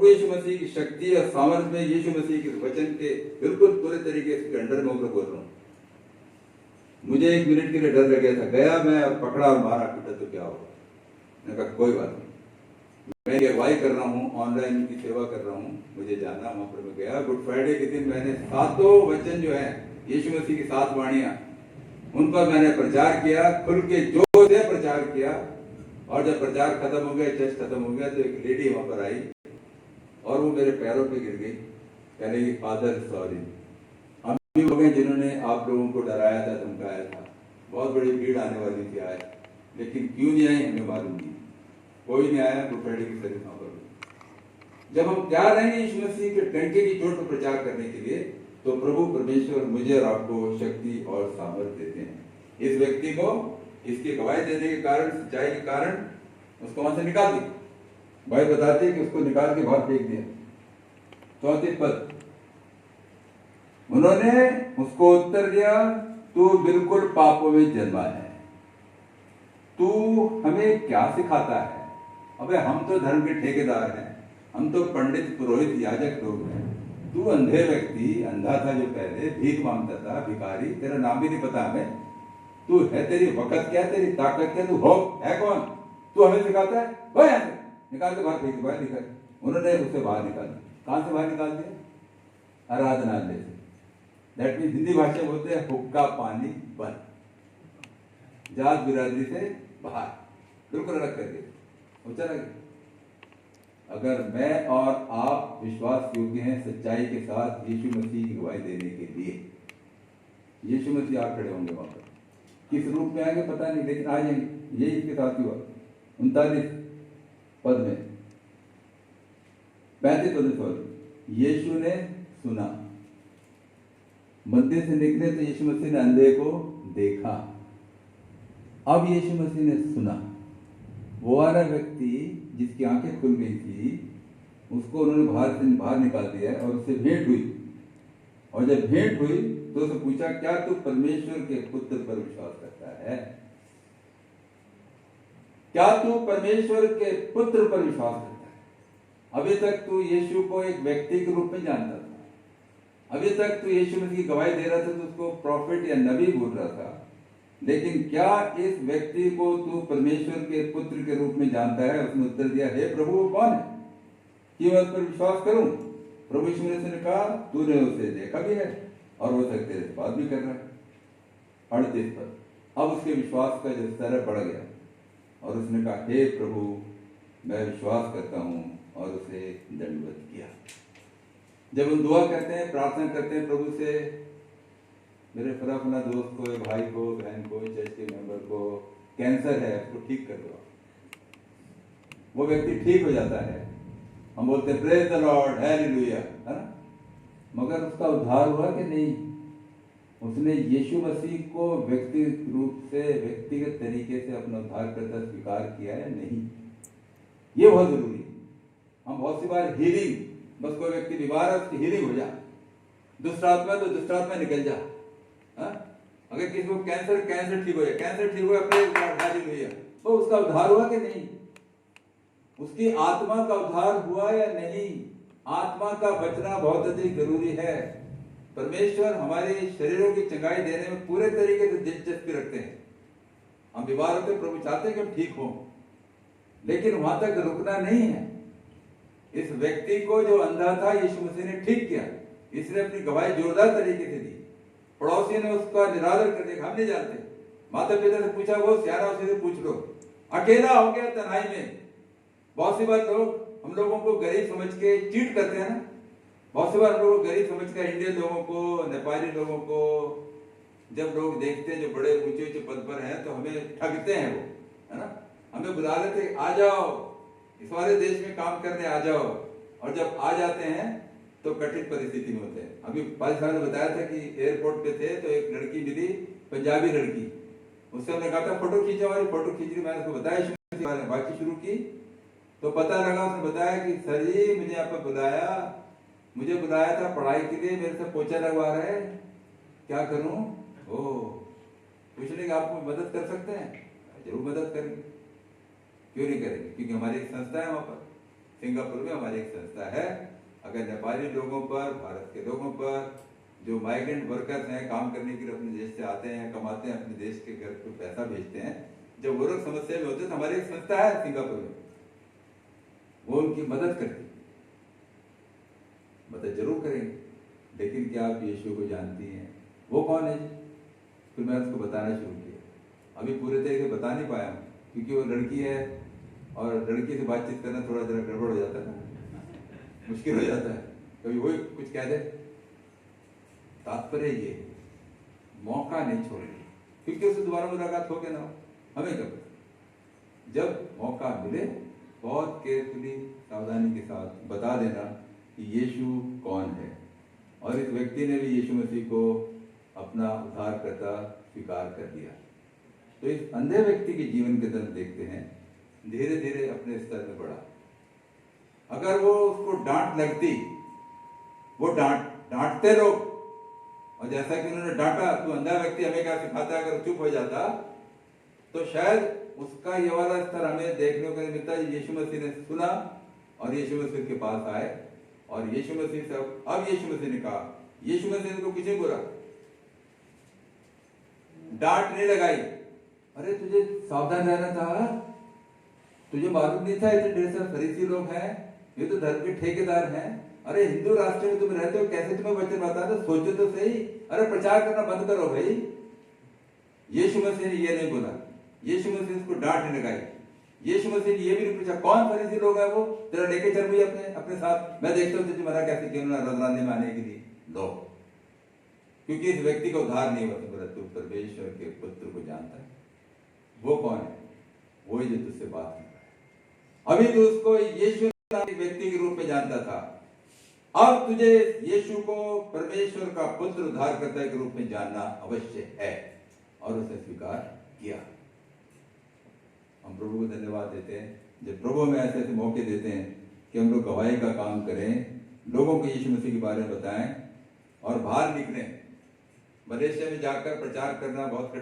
प्रभु यीशु मसीह की शक्ति और सामर्थ्य में यीशु मसीह के वचन के बिल्कुल पूरे तरीके से अंडर में होकर बोल रहा हूँ। मुझे 1 मिनट के लिए डर लग गया था, गया मैं और पकड़ा और मारा पीटा तो क्या होगा। मैंने कहा कोई बात नहीं, मैं ये अगुवाई कर रहा हूँ, ऑनलाइन उनकी सेवा कर रहा हूँ, मुझे जाना। वहां पर मैं गया। गुड फ्राइडे के दिन मैंने 7 वचन जो है यीशु मसीह की 7 वाणियां, उन पर मैंने प्रचार किया, खुल के जोर से प्रचार किया। और जब प्रचार खत्म हो गया, चर्च खत्म हो गया, तो एक लेडी वहां पर आई और वो मेरे पैरों पे गिर गई, कहने लगी फादर सॉरी, हम भी लोग हैं जिन्होंने आप लोगों को डराया था, धमकाया था, बहुत बड़ी भीड़ आने वाली थी, आए, लेकिन क्यों नहीं आई हमें मालूम नहीं, कोई नहीं आया। गुड फ्राइडे की सर्विस वहां पर जब हम तैयार रहेंगे यीशु मसीह के डंके की चोट पर प्रचार करने के लिए, तो प्रभु परमेश्वर मुझे और आपको शक्ति और सामर्थ्य देते हैं। इस व्यक्ति को इसकी गवाही देने के कारण, सच्चाई के कारण उसको वहां से निकाल दिया। भाई बताते हैं कि उसको निकाल के बाहर फेंक दिया। 34 पद, उन्होंने उसको उत्तर दिया, तू बिल्कुल पापों में जन्मा है, तू हमें क्या सिखाता है? अबे हम तो धर्म के ठेकेदार हैं, हम तो पंडित पुरोहित याजक लोग हैं, तू अंधे व्यक्ति, अंधा था जो पहले, भीख मांगता था, भिखारी, तेरा नाम भी नहीं पता हमें, तू है, तेरी वक़्त क्या, तेरी ताकत क्या, तू हो है कौन, तू हमें सिखाता है? वह यहाँ से निकाल के बाहर फेंक, बाहर निकाल। उन्होंने उसे बाहर निकाल दिया। कहां से बाहर निकाल दिया? आराधनालय से। दैट मीन हिंदी भाषा में बोलते हैं हुक्का पानी बंद, जात बिरादरी से बाहर, बिल्कुल अलग कर दिया, वो चला गया। अगर मैं और आप विश्वास योग्य हैं सच्चाई के साथ यीशु मसीह की गवाही देने के लिए, यीशु मसीह आ खड़े होंगे वहां पर। किस रूप में आएंगे पता नहीं, लेकिन आ जाएंगे। यही इसके साथ हुआ। 39 पद में, 35 पद में, यीशु ने सुना, मंदिर से निकले तो यीशु मसीह ने अंधे को देखा। अब यीशु मसीह ने सुना, वो वाला व्यक्ति जिसकी आंखें खुल गई थी, उसको उन्होंने बाहर निकाल दिया और उससे भेंट हुई। और जब भेंट हुई तो उसने पूछा, क्या तू परमेश्वर के पुत्र पर विश्वास करता है? क्या तू परमेश्वर के पुत्र पर विश्वास करता है? अभी तक तू यीशु को एक व्यक्ति के रूप में जानता था, अभी तक तू यीशु मसीह की गवाही दे रहा था तो उसको प्रॉफिट या नबी बोल रहा था, लेकिन क्या इस व्यक्ति को तू परमेश्वर के पुत्र के रूप में जानता है? उसने उत्तर दिया, हे प्रभु वो कौन है कि मैं उस पर विश्वास करूं? प्रभु यीशु मसीह ने कहा, तूने उसे देखा भी है और वो तेरे से बात भी कर रहा है। 38 पर, अब उसके विश्वास का जो स्तर है बढ़ गया और उसने कहा, हे प्रभु मैं विश्वास करता हूं, और उसे दंडवत किया। जब हम दुआ करते हैं, प्रार्थना करते हैं प्रभु से, मेरे फला दोस्त को, भाई को, बहन को, चर्च के मेंबर को कैंसर है, उसको ठीक कर दो, वो व्यक्ति ठीक हो जाता है, हम बोलते हैं प्रेज द लॉर्ड, हालेलुया, है ना? मगर उसका उद्धार हुआ कि नहीं? उसने यीशु मसीह को व्यक्तिगत रूप से, व्यक्तिगत तरीके से अपना उद्धारकर्ता स्वीकार किया है? नहीं। ये बहुत जरूरी है। हम बहुत सी बार हीलिंग, बस कोई व्यक्ति बीमार है उसकी हीलिंग हो जा, दुष्ट आत्मा तो दुष्ट आत्मा निकल जा। अगर किसी को कैंसर ठीक हो जाए, कैंसर ठीक हो गया, तो उसका उद्धार हुआ कि नहीं? उसकी आत्मा का उद्धार हुआ या नहीं? आत्मा का बचना बहुत अधिक जरूरी है। परमेश्वर हमारे शरीरों की चंगाई देने में पूरे तरीके से दिलचस्पी रखते हैं। हम बीमार होते, प्रभु चाहते हैं कि हम ठीक हो, लेकिन वहां तक रुकना नहीं है। इस व्यक्ति को जो अंधा था यीशु मसीह ने ठीक किया, इसने अपनी गवाही जोरदार तरीके से दी। पड़ोसी ने उसका निरादर कर दिया, हम नहीं जानते, माता पिता से पूछा, वो सियारा उसी से पूछ लो, अकेला हो गया तन्हाई में। बहुत सी बार लोग हम लोगों को गरीब समझ के चीट करते हैं ना, बहुत सी बार लोग गरीब समझकर इंडियन लोगों को, नेपाली लोगों को जब लोग देखते हैं जो बड़े ऊंचे ऊंचे पद पर हैं, तो हमें ठगते हैं वो, है ना? हमें बुला लेते, आ जाओ इस वाले देश में काम करने आ जाओ, और जब आ जाते हैं तो कठिन परिस्थिति में होते हैं। अभी 5 साल में बताया था कि एयरपोर्ट पे थे तो एक लड़की मिली, पंजाबी लड़की, उससे हमने कहा था फोटो खींचो, हमारी फोटो खींच रही, मैंने उसको बताया, बाकी शुरू की तो पता लगा, उसने बताया कि सर जी मुझे यहाँ पर मुझे बुलाया था पढ़ाई के लिए, मेरे से पोछा लगवा रहे हैं, क्या करूं? पूछने की आपको मदद कर सकते हैं? जरूर मदद करेंगे, क्यों नहीं करेंगे, क्योंकि हमारी एक संस्था है वहां पर, सिंगापुर में हमारी एक संस्था है। अगर नेपाली लोगों पर, भारत के लोगों पर, जो माइग्रेंट वर्कर्स हैं, काम करने के लिए अपने देश से आते हैं, कमाते हैं, अपने देश के घर को पैसा भेजते हैं, जब वो लोग समस्या में होते हैं तो हमारी एक संस्था है सिंगापुर में, वो उनकी मदद करती, मदद जरूर करेंगे। लेकिन क्या आप यीशु को जानती हैं? वो कौन है? फिर मैं उसको बताना शुरू किया। अभी पूरे तरीके से बता नहीं पाया हूँ, क्योंकि वो लड़की है और लड़की से बातचीत करना थोड़ा जरा गड़बड़ हो जाता है, मुश्किल हो जाता है, कभी वही कुछ कह दे। तात्पर्य ये मौका नहीं छोड़ना, क्योंकि उससे दोबारा मुलाकात हो गया ना हो, हमें कब, जब मौका मिले बहुत केयरफुली, सावधानी के साथ बता देना कि यीशु कौन है। और इस व्यक्ति ने भी यीशु मसीह को अपना उद्धारकर्ता स्वीकार कर लिया। तो इस अंधे व्यक्ति के जीवन के तरफ देखते हैं, धीरे धीरे अपने स्तर में बढ़ा। अगर वो उसको डांट लगती, वो डांटते लोग, और जैसा कि उन्होंने डांटा, तू अंधा व्यक्ति हमें क्या सिखाता है, अगर चुप हो जाता तो शायद उसका ये वाला स्तर हमें देखने को नहीं मिलता। यीशु मसीह ने सुना और यीशु मसीह के पास आए, और यीशु मसीह से अब यीशु मसीह ने कहा, यीशु मसीह ने तो कुछ नहीं बोला, डांट नहीं लगाई, अरे तुझे सावधान रहना था, तुझे मालूम नहीं था इतने ढेर सारे फरीसी लोग हैं, ये तो धर्म के ठेकेदार हैं, अरे हिंदू राष्ट्र में तुम रहते हो, कैसे तुम्हें वचन बताना, तो सोचो तो सही, अरे प्रचार करना बंद करो भाई। यीशु मसीह ने ये नहीं बोला, यीशु मसीह ने उसको डांट नहीं लगाई, यीशु मसीह ने ये भी नहीं पूछा कौन फरीसी लोग है वो, तेरा लेके चल मुझे अपने साथ, मैं देखता हूँ तुझे मना कैसे क्यों ना रजवाने में आने के लिए लो, क्योंकि इस व्यक्ति का उद्धार नहीं हुआ। तो तू परमेश्वर के पुत्र को जानता है, वो कौन है? वही जो तुझसे बात कर रहा है। अभी तो उसको यीशु व्यक्ति के रूप में जानता था, अब तुझे यीशु को परमेश्वर का पुत्र उद्धारकर्ता के रूप में जानना अवश्य है, और उसे स्वीकार किया। हम प्रभु को धन्यवाद देते हैं जब प्रभु हमें ऐसे ऐसे मौके देते हैं कि हम लोग गवाही का काम करें, लोगों को यीशु मसीह के बारे में बताएं और बाहर निकलें। मलेशिया में जाकर प्रचार करना बहुत कठिन